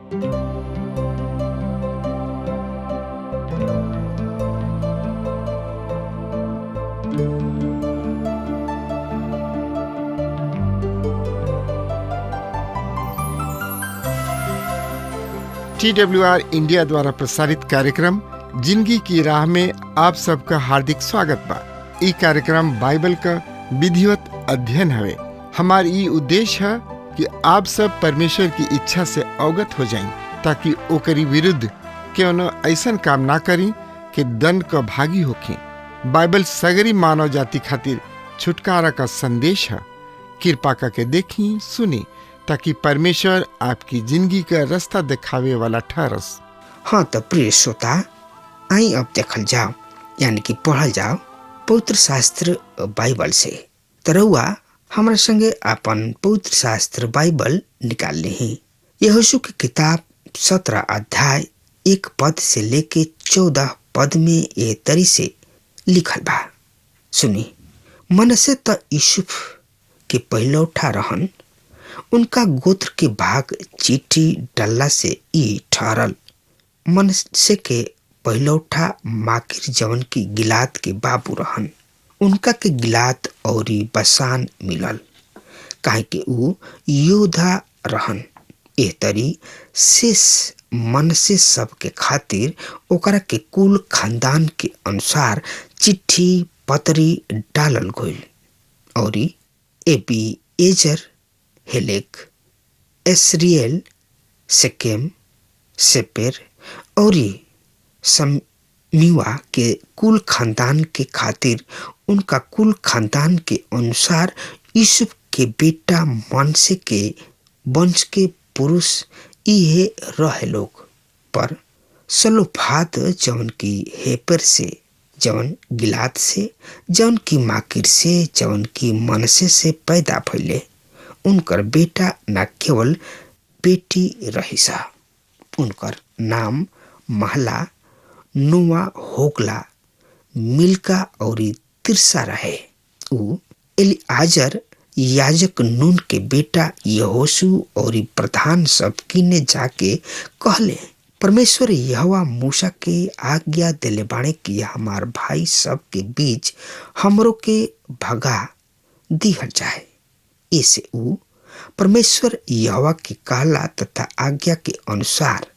TWR India द्वारा प्रसारित कार्यक्रम जिंदगी की राह में आप सबका हार्दिक स्वागत बा। ई कार्यक्रम बाइबल का विधिवत अध्ययन हवे। हमार ई उद्देश्य है कि आप सब परमेश्वर की इच्छा से अवगत हो जाएं, ताकि ओकरी विरुद्ध क्यों ऐसा काम ना करी कि दंड का भागी होखी। बाइबल सगरी मानव जाति खातिर छुटकारा का संदेश है। कृपा करके देखी सुनी, ताकि परमेश्वर आपकी जिंदगी का रास्ता दिखावे वाला ठहरस। हाँ तो प्रिय श्रोता, आई अब देखल जाओ यानी कि पढ़ल जाओ पवित्र शास्त्र बाइबल से। तरहुआ हमारे संगे अपन पवित्र शास्त्र बाइबल निकाल ली ही। यहोशू की किताब 17 अध्याय 1 पद से लेके 14 पद में ये तरी से लिखल बा। सुनी, मनसे त यूसुफ के पहलौठा रहन, उनका गोत्र के भाग चिट्ठी डल्ला से ई ठहरल। मनसे के पहलौठा माकिर जवन की गिलाद के बाबू रहन, उनका के गिलाद और बसान मिलल, काहे के ऊ योद्धा रहन। एह तरी शेष मनसे सब के खातिर ओकरा के कुल खानदान के अनुसार चिट्ठी पत्री डालल गइल। और एबीएजर, हेलेक, एसरिएल, सेकेम, सेपेर और समीवा के कुल खानदान के खातिर उनका कुल खानदान के अनुसार यूसुफ के बेटा मनसे के वंश के पुरुष इहे रहे लोग। पर सलोफाद जवन की हेपर से, जवन गिलाद से, जवन की माकिर से, जवन की मनसे से पैदा भइले, उनकर बेटा न केवल बेटी रहिसा। उनकर नाम महला, नोआ, होगला, मिल्का और तिरसा रहे। ऊ एलिआजर याजक नून के बेटा यहोशू और प्रधान सब किने जाके कहले, परमेश्वर यहोवा मूसा के आज्ञा देले बाणे कि हमार भाई सब के बीच हमरो के भगा दिहल जाए। इसे ऊ परमेश्वर यहोवा के कहला तथा आज्ञा के अनुसार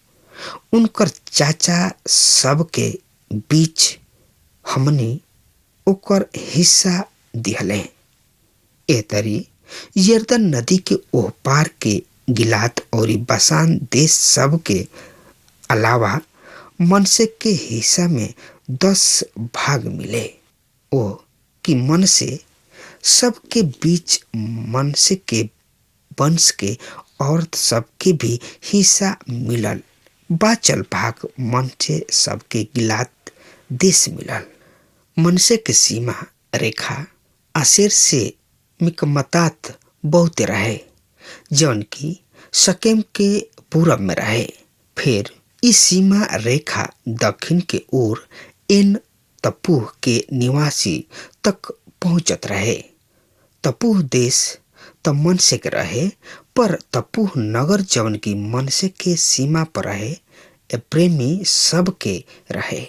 उनकर चाचा सब के बीच हमने ओकर हिस्सा दिहले। ए तरी यरदन नदी के ओह पार के गिलाद और बसान देश सब के अलावा मनसे के हिस्सा में 10 भाग मिले। ओ कि मनसे सबके बीच मनसे के वंश के औरत सबके भी हिस्सा मिलल। बाचल भाग मनसे सबके गिलाद देश मिलल। मनसे के सीमा रेखा आसेर से मिकमतात बहुत रहे, जौन की शकेम के पूरब में रहे। फिर इस सीमा रेखा दक्षिण के ओर एन तपूह के निवासी तक पहुंचत रहे। तपूह देश त मनसे के रहे, पर तपूह नगर जवन की मनसे के सीमा पर रहे, प्रेमी सब के रहे।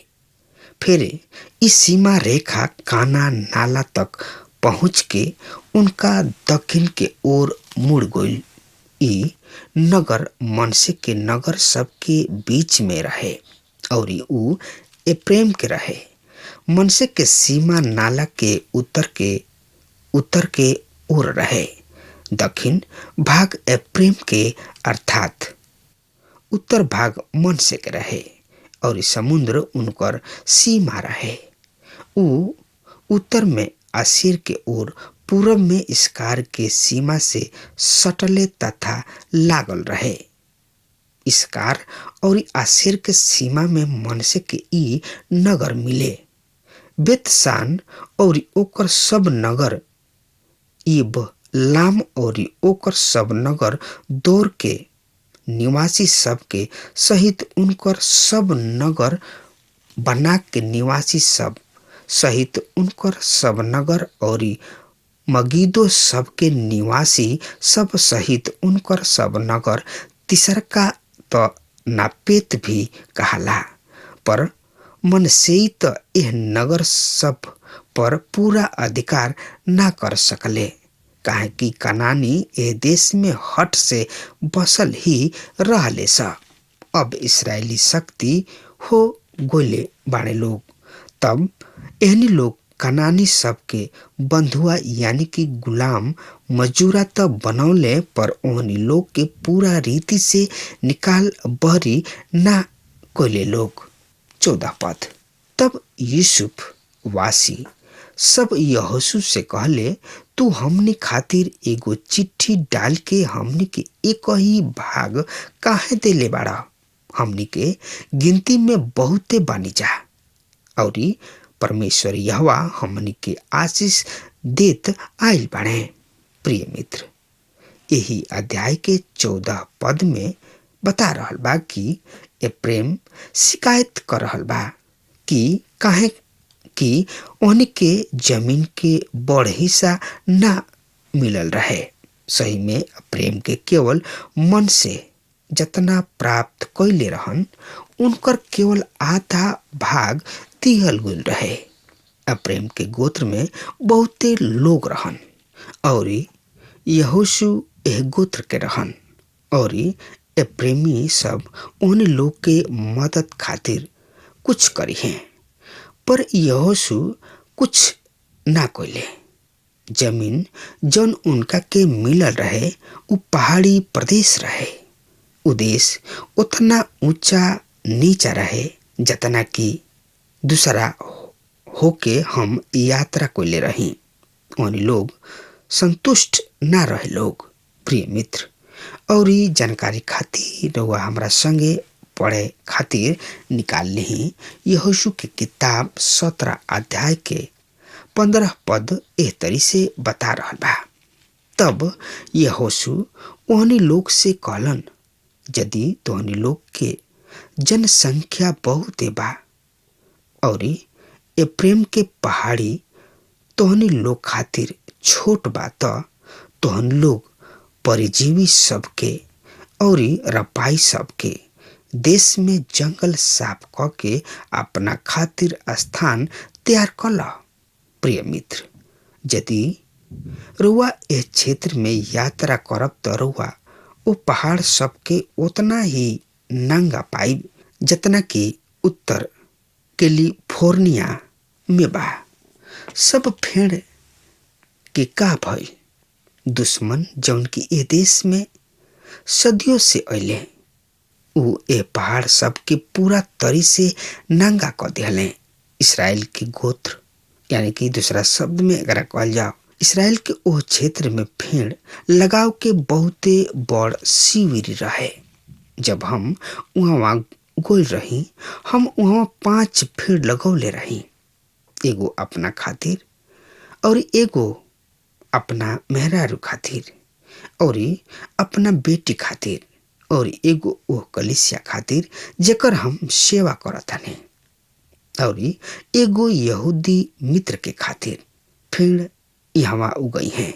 फिर इस सीमा रेखा काना नाला तक पहुंच के उनका दक्षिण के ओर मुड़ गई। ई नगर मनसे के नगर सब के बीच में रहे और ऊ प्रेम के रहे। मनसे के सीमा नाला के उत्तर के ओर रहे। दक्षिण भाग प्रेम के अर्थात उत्तर भाग मनसे के रहे और समुद्र उनकर सीमा रहे। ऊ उत्तर में आसीर के ओर, पूरब में इसकार के सीमा से सटले तथा लागल रहे। इसकार और आसीर के सीमा में मनसे के ई नगर मिले। बेतसान और ओकर सब नगर, इब लाम और ओकर सब नगर, दौर के निवासी सब के सहित उनकर सब नगर, बनाक के निवासी सब सहित उनकर सब नगर और मगिदो सब के निवासी सब सहित उनकर सब नगर, तिसरका तो नापेत भी कहाला, पर मनसेई तो यह नगर सब पर पूरा अधिकार ना कर सकले, काहे कि कनानी ए देश में हट से बसल ही रहले सा। अब इस्राएली शक्ति हो गोले बाड़े लोग। तब एहनी लोग कनानी सबके बंधुआ यानी कि गुलाम मजूरा तो बनौले, पर ओहनी लोग के पूरा रीति से निकाल बहरी ना कोले लोग। 14 पद। तब यूसुफ वासी सब यहोशू से कहले, तू हमनी खातिर एगो चिट्ठी डाल के हमनी के एक ही भाग काहे देले बाड़ा? हमनी के गिनती में बहुते बानी जा, औरी परमेश्वर यहोवा हमनी के आशीष देत आइल बाड़े। प्रिय मित्र, यही अध्याय के 14 पद में बता रहल बा कि ए प्रेम शिकायत कर रहल बा कि काहे कि उनके जमीन के बड़ हिस्सा ना मिलल रहे। सही में प्रेम के केवल मन से जतना प्राप्त कैले रहन, उनकर केवल आधा भाग दिहल गुल रहे। प्रेम के गोत्र में बहुते लोग रहन, और यहोशू एह गोत्र के रहन, और ए प्रेमी सब उन लोग के मदद खातिर कुछ करी हैं, पर यहोशू कुछ ना कोइले। जमीन जौन उनका के मिलल रहे उ पहाड़ी प्रदेश रहे। उ देश उतना ऊंचा नीचा रहे जतना कि दूसरा होके हम यात्रा कोइले रही। उन लोग संतुष्ट ना रहे लोग। प्रिय मित्र, और जानकारी खातिर रउआ हमरा संगे पढ़े खातिर निकाल ली यहोशू के किताब 17 अध्याय के 15 पद एह तरी से बता रहल बा। तब यहोशू ओहनी लोग से कहलन, यदि तोहनी लोग के जनसंख्या बहुत बा और ए प्रेम के पहाड़ी तोहनी लोग खातिर छोट बा, त तोहन लोग परिजीवी सबके और रपाई सबके देश में जंगल साफ क के अपना खातिर स्थान तैयार कल। प्रिय मित्र, यदि रुआ ए क्षेत्र में यात्रा करब तो रुआ वो पहाड़ सबके उतना ही नंगा पाई जतना कि उत्तर कैलिफोर्निया में बा। सब फेड़ के का भइल? दुश्मन जौन की ए देश में सदियों से अइले, उ ए पहाड़ सबके पूरा तरी से नंगा क दिहले। इसराइल के गोत्र यानी कि दूसरा शब्द में अगर कहल जाओ, इसराइल के ओ क्षेत्र में फेड़ लगाव के बहुते बड़ शिविर रहे। जब हम वहाँ गोल रही, हम वहाँ 5 फेड़ लगौले रही, एगो अपना खातिर और एगो अपना मेहरारू खातिर और अपना बेटी खातिर और एगो ओ कलिसिया खातिर जेकर हम सेवा करत हने और एगो यहूदी मित्र के खातिर। फेड़ यहाँ उगई हैं,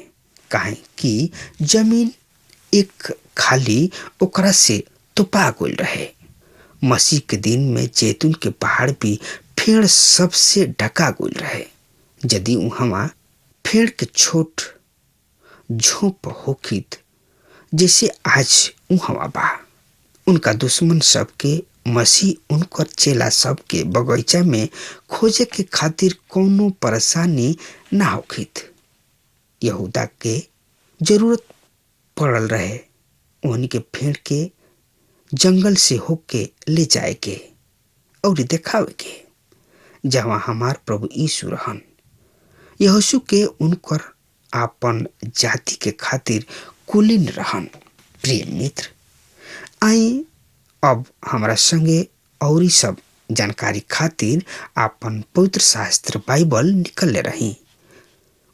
काहे कि जमीन एक खाली ओकरा से तुपा गोल रहे। मसीह के दिन में जैतून के पहाड़ भी फेड़ सबसे ढका गोल रहे। यदि वहाँ फेड़ के छोट झोंप होखित जैसे आज वहाँ बा, उनका दुश्मन सबके मसीह उनकर चेला सबके बगीचा में खोजे के खातिर कोनो परेशानी ना होखित। यहूदा के जरूरत पड़ल रहे उन्हीं के फेड़ के जंगल से होके ले जाए के और देखावे के जहाँ हमार प्रभु यीशु रहन। यहोशू के उनकर आपन जाति के खातिर कुलीन रहन। प्रिय मित्र, आई अब हमारा संगे और सब जानकारी खातिर आपन पवित्र शास्त्र बाइबल निकल ले रही।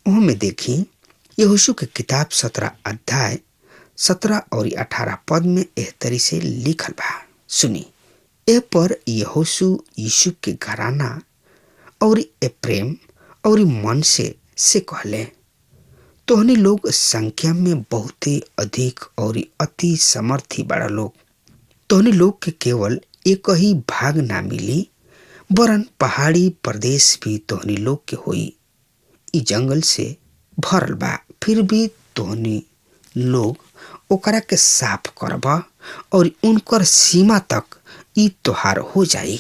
वहाँ में देखी यहोशू के किताब 17 अध्याय 17 और 18 पद में एह तरी से लिखल बा। सुनी, ए पर यहोशू यीशु के घराना और ए प्रेम और मन से कहले, तोहनी लोग संख्या में बहुते अधिक और अति समर्थी बड़ा लोग, तोहनी लोग के केवल एक ही भाग ना मिली, वरन पहाड़ी प्रदेश भी तोहनी लोग के होई। ई जंगल से भरल बा, फिर भी तोहनी लोग ओकरा के साफ करबा और उनकर सीमा तक ई तोहार हो जाई।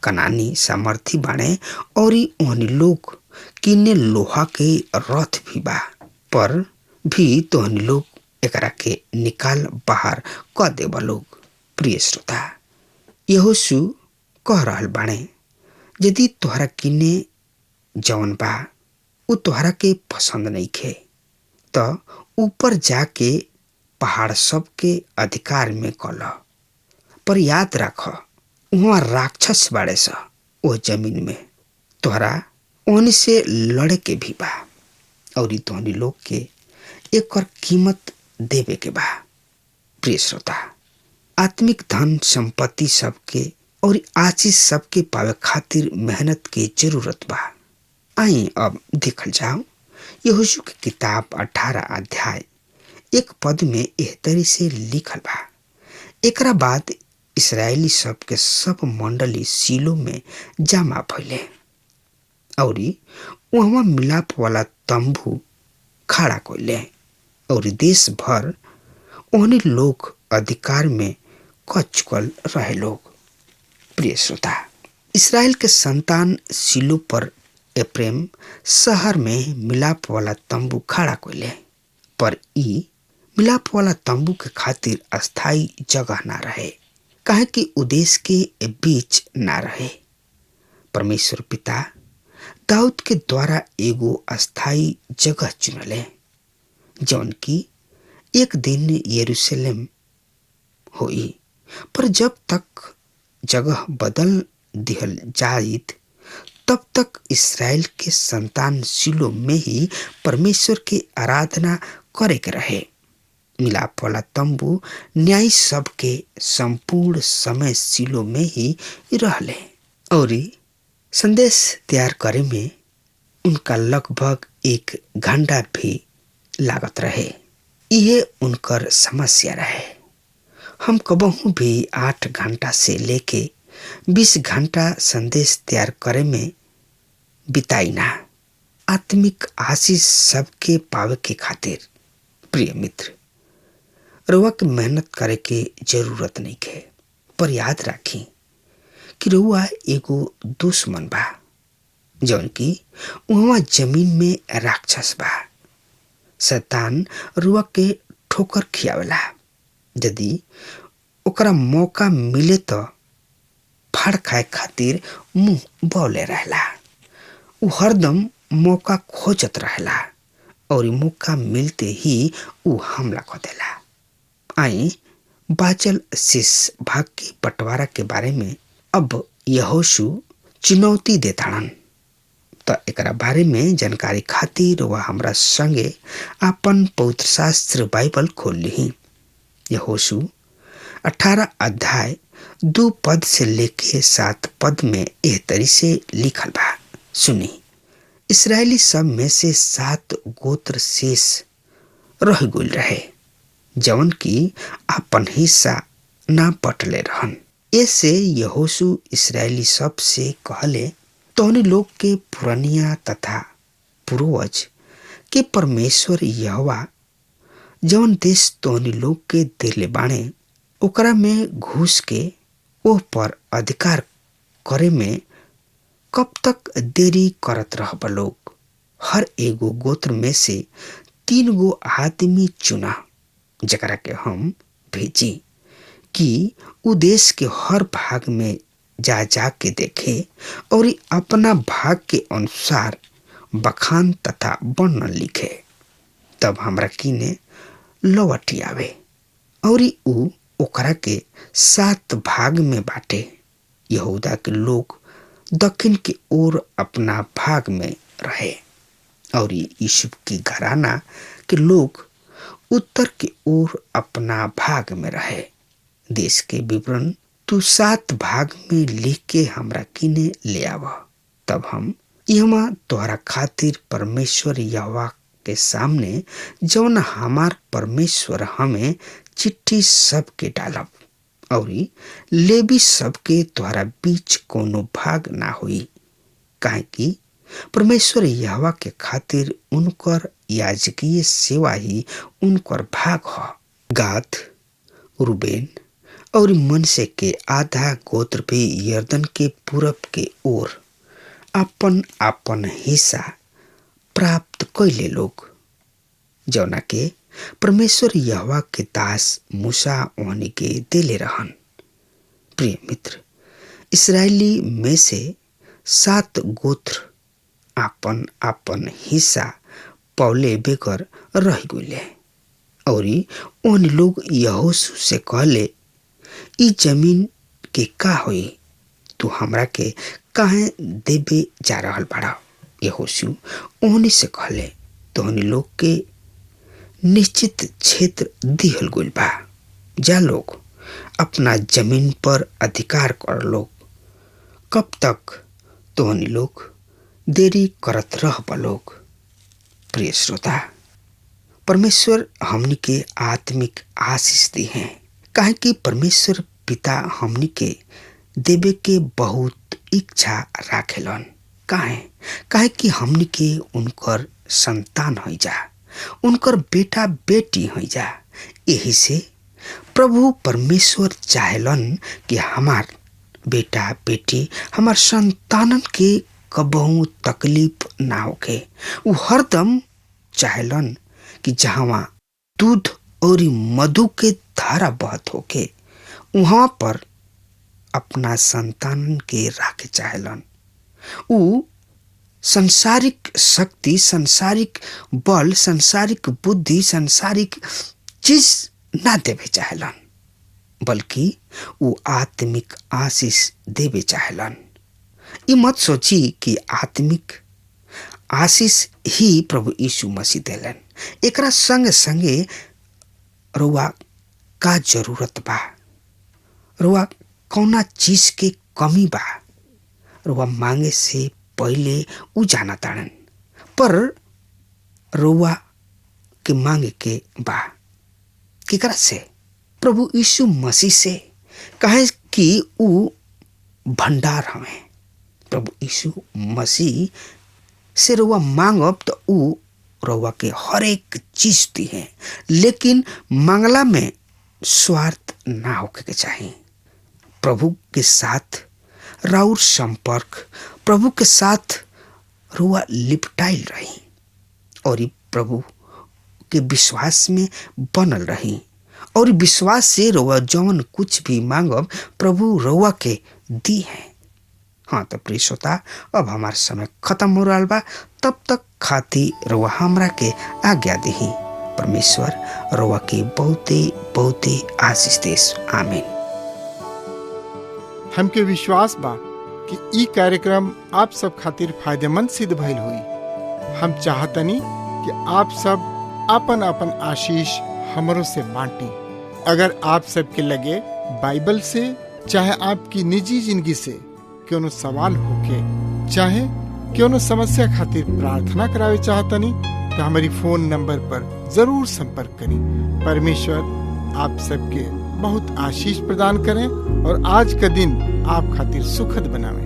कनानी सामर्थी बाणे और ओहनी लोग किने लोहा के रथ भी बा, पर भी तोहनी लोग एकरा के निकाल बाहर क देबा लोग। प्रिय श्रोता, यहोशू कह रहल बाणे, यदि तोहरा किने जवन बा उ तोहरा के पसंद नहीं खे, तो ऊपर जाके पहाड़ सब के अधिकार में कल। पर याद रख, वहाँ राक्षस बाड़े स ओ जमीन में, तोहरा ओहनी से लड़े के भी बा और तोहनी लोग के एकर कीमत देवे के बा। प्रिय श्रोता, आत्मिक धन संपत्ति सबके और आशीष सबके पावे खातिर मेहनत के जरूरत बा। आई अब देखल जाओ यहोशू की किताब 18 अध्याय 1 पद में एह तरी से लिखल बा। एकरा बाद इसराइली सब के सब मंडली सीलो में जमा भइले और वहाँ मिलाप वाला तंबू खड़ा कइले और देश भर ओहनी लोग अधिकार में क चुकल रहे लोग। प्रिय श्रोता, इसराइल के संतान सीलो पर एप्रेम शहर में मिलाप वाला तंबू खड़ा कइले, पर ई मिलाप वाला तंबू के खातिर अस्थाई जगह ना रहे, काहे कि उदेश के बीच ना रहे। परमेश्वर पिता दाऊद के द्वारा एगो अस्थाई जगह चुनले, जौन की एक दिन यरूशलेम होई। पर जब तक जगह बदल दिहल जाइत, तब तक इसराइल के संतान सीलो में ही परमेश्वर के आराधना करे के रहे। मिलाप वाला तंबू न्याय सब के संपूर्ण समय सीलो में ही रहले और संदेश तैयार करे में उनका लगभग 1 घंटा भी लागत रहे। यह उनकर समस्या रहे। हम कबहू भी 8 घंटा से लेके 20 घंटा संदेश तैयार करे में बिताई ना, आत्मिक आशीष सबके पावे के खातिर। प्रिय मित्र, रउआ के मेहनत करे के जरूरत नहीं है, पर याद राखी कि रउआ एगो दुश्मन बा, जौन की वहाँ जमीन में राक्षस बा। शैतान रुआ के ठोकर खियावेला, यदि ओकरा मौका मिले तो फाड़ खाए खातिर मुंह बौले रहला। उ हरदम मौका खोजत रहला और मौका मिलते ही उ हमला कर देला। आई बाचल शेष भाग के बंटवारा के बारे में अब यहोशू चुनौती देताड़न, तो एकरा बारे में जानकारी खातिर वह हमरा संगे अपन पवित्र शास्त्र बाइबल खोल ली। यहोशू 18 अध्याय 2 पद से लेके 7 पद में एह तरी से लिखल बा। सुनी, इसराइली सब में से 7 गोत्र शेष रह गइल रहे, जवन की अपन हिस्सा ना बटले रहन। ऐसे यहोशू इसराइली सब से कहले, तोहनी लोग के पुरनिया तथा पूर्वज के परमेश्वर यहोवा जौन देश तोहनी लोग के देले बाणे, ओकरा में घुस के ओह पर अधिकार करे में कब तक देरी करत रहब लोग। हर एगो गोत्र में से 3 गो आदमी चुना, जकरा के हम भेजी कि उ देश के हर भाग में जा जा के देखे और अपना भाग के अनुसार बखान तथा वर्णन लिखे। तब हमरा किने लौटी आवे और उ ओकरा के 7 भाग में बांटे। यहूदा के लोग दक्षिण की ओर अपना भाग में रहे और यूसुफ की घराना के लोग उत्तर की ओर अपना भाग में रहे। देश के विवरण तू 7 भाग में लिख के हमरा किने ले आवा, तब हम यहाँ तोहरा खातिर परमेश्वर यहोवा के सामने जौन हमार परमेश्वर हमें चिट्ठी सब के डालब और लेवी सबके द्वारा बीच कोनो भाग ना हुई, काहे कि परमेश्वर यहोवा के खातिर उनकर याजकीय सेवा ही उनकर भाग ह। गाद, रूबेन और मनसे के आधा गोत्र भी यरदन के पूरब के ओर अपन अपन हिस्सा प्राप्त कैले लोग, जौना के परमेश्वर यहोवा के दास मूसा ओहनी के देले रहन। प्रिय मित्र, इस्राएली में से 7 गोत्र आपन आपन हिस्सा पौले बेकर रह गए और उन लोग यहोशू से कहले, ई जमीन के का होई, तू हमरा के काहे देबे जा रहल बाड़ा। यहोशू ओहनी से कहले, तोहनी लोग के निश्चित क्षेत्र दिहल गइल बा, जा लोग अपना जमीन पर अधिकार कर लोग। कब तक तोहनी लोग देरी करत रह लोग। प्रिय श्रोता, परमेश्वर हमनी के आत्मिक आशीष दी है, काहे कि परमेश्वर पिता हमनी के देवे के बहुत इच्छा राखेलन। काहे कि हमनी के उनकर संतान हो जा, उनकर बेटा बेटी हो जा। यही से प्रभु परमेश्वर चाहेलन कि हमार बेटा बेटी, हमार संतानन के कबहू तकलीफ ना होके। वो हरदम चाहेलन कि जहाँ दूध और मधु के धारा बहत होके, वहाँ पर अपना संतान के राखे चाहेलन। उ संसारिक शक्ति, संसारिक बल, संसारिक बुद्धि, संसारिक चीज ना देवे चाहेलन, बल्कि वो आत्मिक आशीष देवे चाहेलन। ये मत सोची कि आत्मिक आशीष ही प्रभु यीशु मसीह देलन। एकरा संग संगे रुआ का जरूरत बा, रुआ कौना चीज के कमी बा, रुआ मांगे से पहले उ जाना ताड़न, पर रुआ के मांगे के बा केकरा से? प्रभु यीशु मसीह से, कहे कि उ भंडार हमें। प्रभु यीशु मसीह से रुआ मांगब तो उ रुआ के हर एक चीज दी है, लेकिन मांगला में स्वार्थ ना होके के चाहिए। प्रभु के साथ राउर संपर्क, प्रभु के साथ रुआ लिपटाइल रही और प्रभु के विश्वास में बनल रही, और विश्वास से रुआ जौन कुछ भी मांगब प्रभु रुआ के दी है। हाँ तो प्रिय श्रोता, अब हमार समय खत्म हो रहा बा, तब तक खाती रुआ हमरा के आज्ञा देही। परमेश्वर रुआ के बहुते बहुते आशीष देस। आमीन। हमके विश्वास बा कि ई कार्यक्रम आप सब खातिर फायदेमंद सिद्ध भइल हुई। हम चाहतनी कि आप सब आपन आपन आशीष हमरों से बांटी। अगर आप सबके लगे बाइबल से चाहे आपकी निजी जिंदगी से क्यों सवाल होके, चाहे क्यों समस्या खातिर प्रार्थना करावे चाहतनी, तो हमारी फोन नंबर पर जरूर संपर्क करें। परमेश्वर आप सबके बहुत आशीष प्रदान करें और आज का दिन आप खातिर सुखद बनावे।